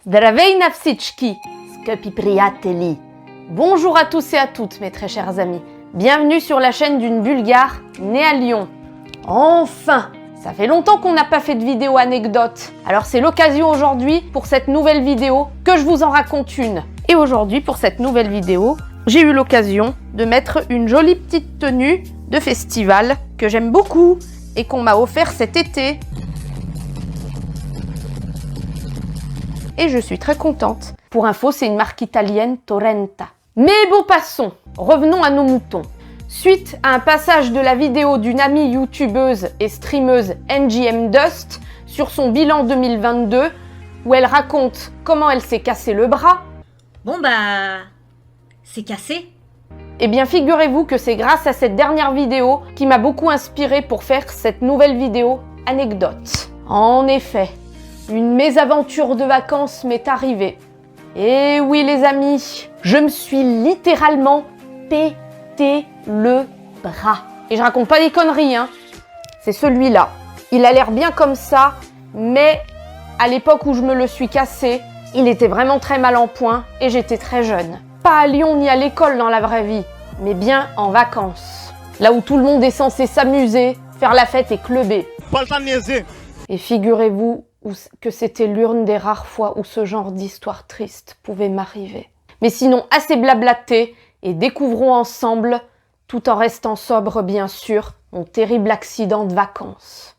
Zdravej navsički, skupi prijatelji. Bonjour à tous et à toutes, mes très chers amis. Bienvenue sur la chaîne d'une Bulgare née à Lyon. Enfin! Ça fait longtemps qu'on n'a pas fait de vidéo anecdote. Alors c'est l'occasion aujourd'hui pour cette nouvelle vidéo que je vous en raconte une. Et aujourd'hui, pour cette nouvelle vidéo, j'ai eu l'occasion de mettre une jolie petite tenue de festival que j'aime beaucoup et qu'on m'a offert cet été. Et je suis très contente. Pour info, c'est une marque italienne, Torrenta. Mais bon, passons. Revenons à nos moutons. Suite à un passage de la vidéo d'une amie youtubeuse et streameuse NGM Dust sur son bilan 2022, où elle raconte comment elle s'est cassé le bras. Bon bah, c'est cassé. Eh bien, figurez-vous que c'est grâce à cette dernière vidéo qui m'a beaucoup inspirée pour faire cette nouvelle vidéo anecdote. En effet, une mésaventure de vacances m'est arrivée. Et oui les amis, je me suis littéralement pété le bras. Et je raconte pas des conneries, hein. C'est celui-là. Il a l'air bien comme ça, mais à l'époque où je me le suis cassé, il était vraiment très mal en point et j'étais très jeune. Pas à Lyon ni à l'école dans la vraie vie, mais bien en vacances. Là où tout le monde est censé s'amuser, faire la fête et clubber. Pas le temps de niaiser. Et figurez-vous que c'était l'une des rares fois où ce genre d'histoire triste pouvait m'arriver. Mais sinon, assez blablaté et découvrons ensemble, tout en restant sobre bien sûr, mon terrible accident de vacances.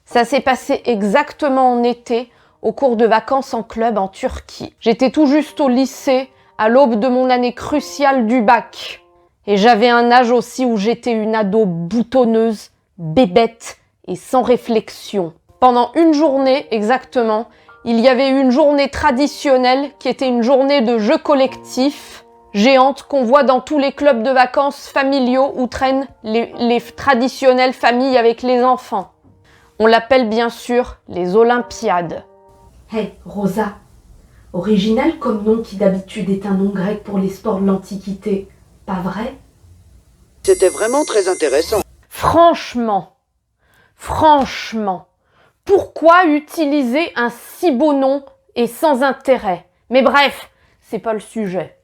Ça s'est passé exactement en été, au cours de vacances en club en Turquie. J'étais tout juste au lycée, à l'aube de mon année cruciale du bac. Et j'avais un âge aussi où j'étais une ado boutonneuse, bébête et sans réflexion. Pendant une journée exactement, il y avait une journée traditionnelle qui était une journée de jeux collectifs, géante qu'on voit dans tous les clubs de vacances familiaux où traînent les traditionnelles familles avec les enfants. On l'appelle bien sûr les Olympiades. Hey, Rosa, original comme nom qui d'habitude est un nom grec pour les sports de l'Antiquité, pas vrai? C'était vraiment très intéressant. Franchement, pourquoi utiliser un si beau nom et sans intérêt? Mais bref, c'est pas le sujet.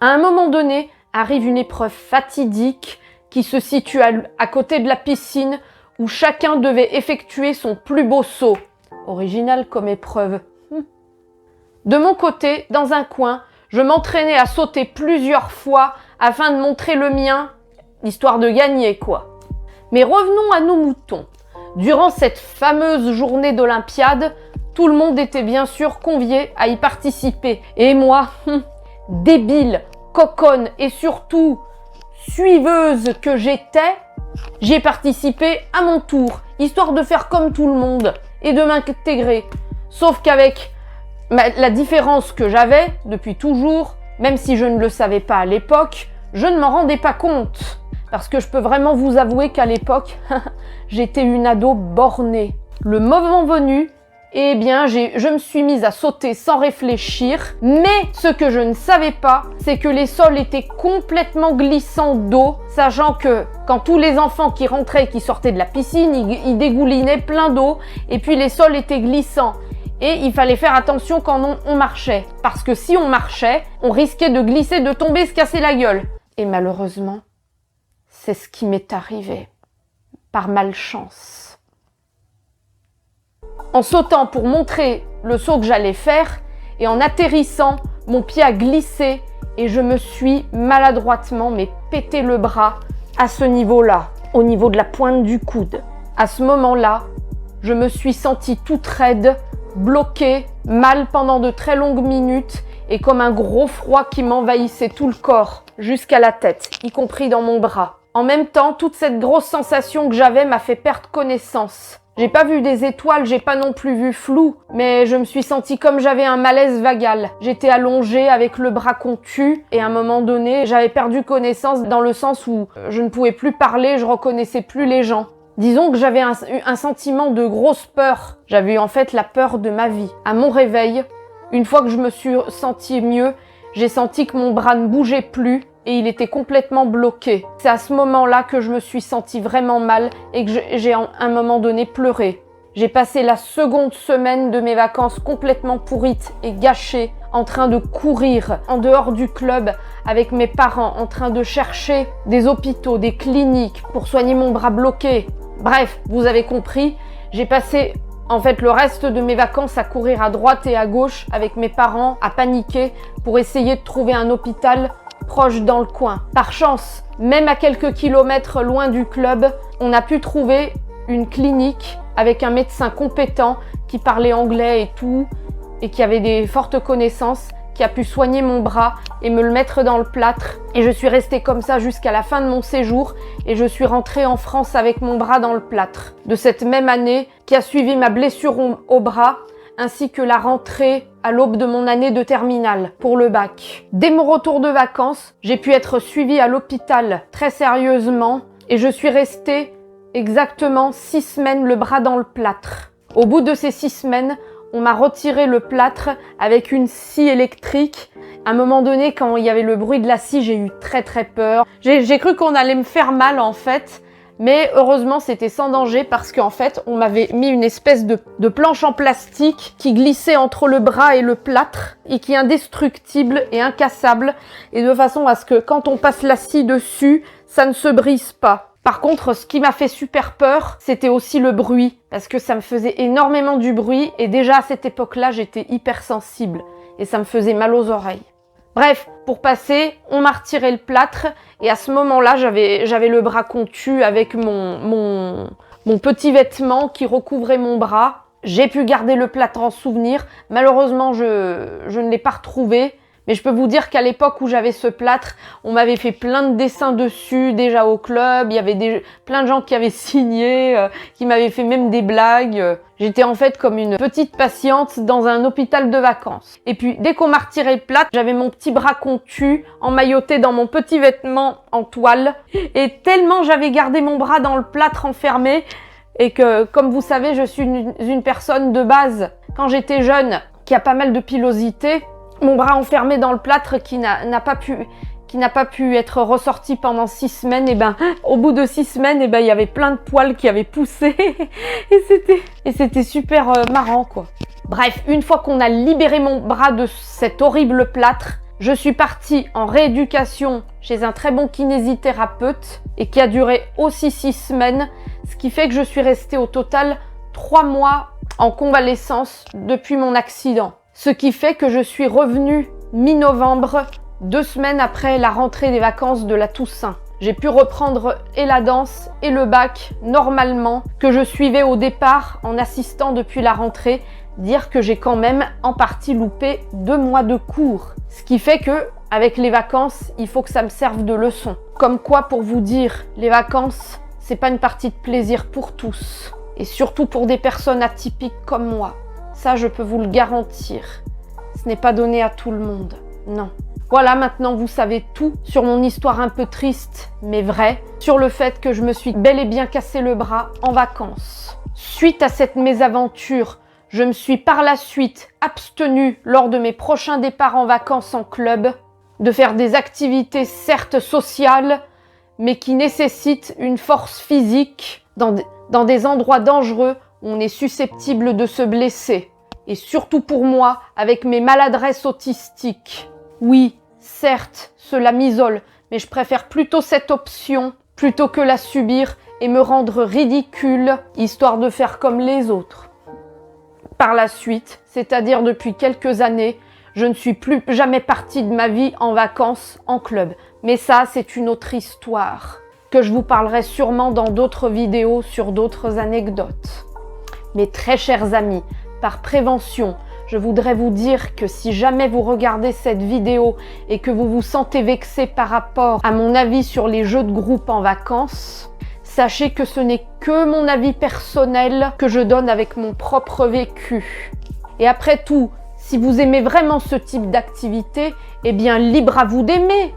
À un moment donné, arrive une épreuve fatidique qui se situe à côté de la piscine où chacun devait effectuer son plus beau saut. Original comme épreuve. De mon côté, dans un coin, je m'entraînais à sauter plusieurs fois afin de montrer le mien, histoire de gagner quoi. Mais revenons à nos moutons. Durant cette fameuse journée d'Olympiade, tout le monde était bien sûr convié à y participer. Et moi, débile, coconne et surtout suiveuse que j'étais, j'y ai participé à mon tour, histoire de faire comme tout le monde et de m'intégrer. Sauf qu'avec la différence que j'avais depuis toujours, même si je ne le savais pas à l'époque, je ne m'en rendais pas compte. Parce que je peux vraiment vous avouer qu'à l'époque, j'étais une ado bornée. Le moment venu, eh bien, je me suis mise à sauter sans réfléchir. Mais ce que je ne savais pas, c'est que les sols étaient complètement glissants d'eau, sachant que quand tous les enfants qui rentraient et qui sortaient de la piscine, ils dégoulinaient plein d'eau, et puis les sols étaient glissants. Et il fallait faire attention quand on marchait, parce que si on marchait, on risquait de glisser, de tomber, se casser la gueule. Et malheureusement, c'est ce qui m'est arrivé, par malchance. En sautant pour montrer le saut que j'allais faire et en atterrissant, mon pied a glissé et je me suis maladroitement pété le bras à ce niveau-là, au niveau de la pointe du coude. À ce moment-là, je me suis sentie toute raide, bloquée, mal pendant de très longues minutes et comme un gros froid qui m'envahissait tout le corps, jusqu'à la tête, y compris dans mon bras. En même temps, toute cette grosse sensation que j'avais m'a fait perdre connaissance. J'ai pas vu des étoiles, j'ai pas non plus vu flou, mais je me suis sentie comme j'avais un malaise vagal. J'étais allongée avec le bras contu et à un moment donné, j'avais perdu connaissance dans le sens où je ne pouvais plus parler, je reconnaissais plus les gens. Disons que j'avais un sentiment de grosse peur. J'avais eu en fait la peur de ma vie. À mon réveil, une fois que je me suis sentie mieux, j'ai senti que mon bras ne bougeait plus et il était complètement bloqué. C'est à ce moment-là que je me suis sentie vraiment mal et que j'ai à un moment donné pleuré. J'ai passé la seconde semaine de mes vacances complètement pourrites et gâchées, en train de courir en dehors du club avec mes parents, en train de chercher des hôpitaux, des cliniques pour soigner mon bras bloqué. Bref, vous avez compris, j'ai passé en fait le reste de mes vacances à courir à droite et à gauche avec mes parents, à paniquer pour essayer de trouver un hôpital proche dans le coin. Par chance, même à quelques kilomètres loin du club, on a pu trouver une clinique avec un médecin compétent qui parlait anglais et tout, et qui avait des fortes connaissances, qui a pu soigner mon bras et me le mettre dans le plâtre. Et je suis restée comme ça jusqu'à la fin de mon séjour et je suis rentrée en France avec mon bras dans le plâtre. De cette même année qui a suivi ma blessure au bras, ainsi que la rentrée à l'aube de mon année de terminale pour le bac. Dès mon retour de vacances, j'ai pu être suivie à l'hôpital très sérieusement et je suis restée exactement 6 semaines le bras dans le plâtre. Au bout de ces 6 semaines, on m'a retiré le plâtre avec une scie électrique. À un moment donné, quand il y avait le bruit de la scie, j'ai eu très peur. J'ai cru qu'on allait me faire mal en fait. Mais heureusement, c'était sans danger parce qu'en fait, on m'avait mis une espèce de planche en plastique qui glissait entre le bras et le plâtre et qui est indestructible et incassable et de façon à ce que quand on passe la scie dessus, ça ne se brise pas. Par contre, ce qui m'a fait super peur, c'était aussi le bruit parce que ça me faisait énormément du bruit et déjà à cette époque-là, j'étais hypersensible et ça me faisait mal aux oreilles. Bref, pour passer, on m'a retiré le plâtre et à ce moment-là, j'avais le bras contu avec mon petit vêtement qui recouvrait mon bras. J'ai pu garder le plâtre en souvenir. Malheureusement, je ne l'ai pas retrouvé. Mais je peux vous dire qu'à l'époque où j'avais ce plâtre, on m'avait fait plein de dessins dessus, déjà au club. Il y avait plein de gens qui avaient signé, qui m'avaient fait même des blagues. J'étais en fait comme une petite patiente dans un hôpital de vacances. Et puis, dès qu'on m'a retiré le plâtre, j'avais mon petit bras contu, emmailloté dans mon petit vêtement en toile. Et tellement j'avais gardé mon bras dans le plâtre enfermé, et que, comme vous savez, je suis une personne de base, quand j'étais jeune, qui a pas mal de pilosité, mon bras enfermé dans le plâtre qui n'a pas pu être ressorti pendant 6 semaines, et ben au bout de 6 semaines, et ben il y avait plein de poils qui avaient poussé et c'était super marrant quoi. Bref, une fois qu'on a libéré mon bras de cet horrible plâtre, je suis partie en rééducation chez un très bon kinésithérapeute et qui a duré aussi 6 semaines, ce qui fait que je suis restée au total 3 mois en convalescence depuis mon accident. Ce qui fait que je suis revenue mi-novembre, 2 semaines après la rentrée des vacances de la Toussaint. J'ai pu reprendre et la danse et le bac normalement, que je suivais au départ en assistant depuis la rentrée, dire que j'ai quand même en partie loupé 2 mois de cours. Ce qui fait que, avec les vacances, il faut que ça me serve de leçon. Comme quoi, pour vous dire, les vacances, c'est pas une partie de plaisir pour tous. Et surtout pour des personnes atypiques comme moi. Ça, je peux vous le garantir. Ce n'est pas donné à tout le monde. Non. Voilà, maintenant vous savez tout sur mon histoire un peu triste, mais vraie, sur le fait que je me suis bel et bien cassé le bras en vacances. Suite à cette mésaventure, je me suis par la suite abstenue lors de mes prochains départs en vacances en club de faire des activités certes sociales, mais qui nécessitent une force physique dans des endroits dangereux où on est susceptible de se blesser. Et surtout pour moi, avec mes maladresses autistiques. Oui, certes, cela m'isole, mais je préfère plutôt cette option plutôt que la subir et me rendre ridicule, histoire de faire comme les autres. Par la suite, c'est-à-dire depuis quelques années, je ne suis plus jamais partie de ma vie en vacances en club. Mais ça, c'est une autre histoire, que je vous parlerai sûrement dans d'autres vidéos sur d'autres anecdotes. Mes très chers amis, par prévention, je voudrais vous dire que si jamais vous regardez cette vidéo et que vous vous sentez vexé par rapport à mon avis sur les jeux de groupe en vacances, Sachez que ce n'est que mon avis personnel que je donne avec mon propre vécu. Et après tout, si vous aimez vraiment ce type d'activité, eh bien libre à vous d'aimer.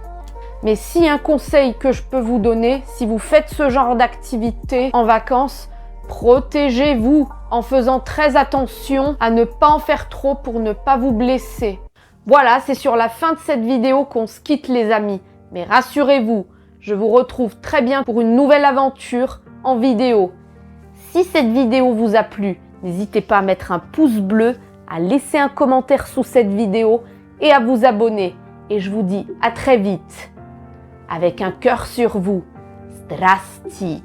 Mais si un conseil que je peux vous donner, si vous faites ce genre d'activité en vacances, protégez-vous en faisant très attention à ne pas en faire trop pour ne pas vous blesser. Voilà, c'est sur la fin de cette vidéo qu'on se quitte les amis. Mais rassurez-vous, je vous retrouve très bien pour une nouvelle aventure en vidéo. Si cette vidéo vous a plu, n'hésitez pas à mettre un pouce bleu, à laisser un commentaire sous cette vidéo et à vous abonner. Et je vous dis à très vite. Avec un cœur sur vous. Zdrasti.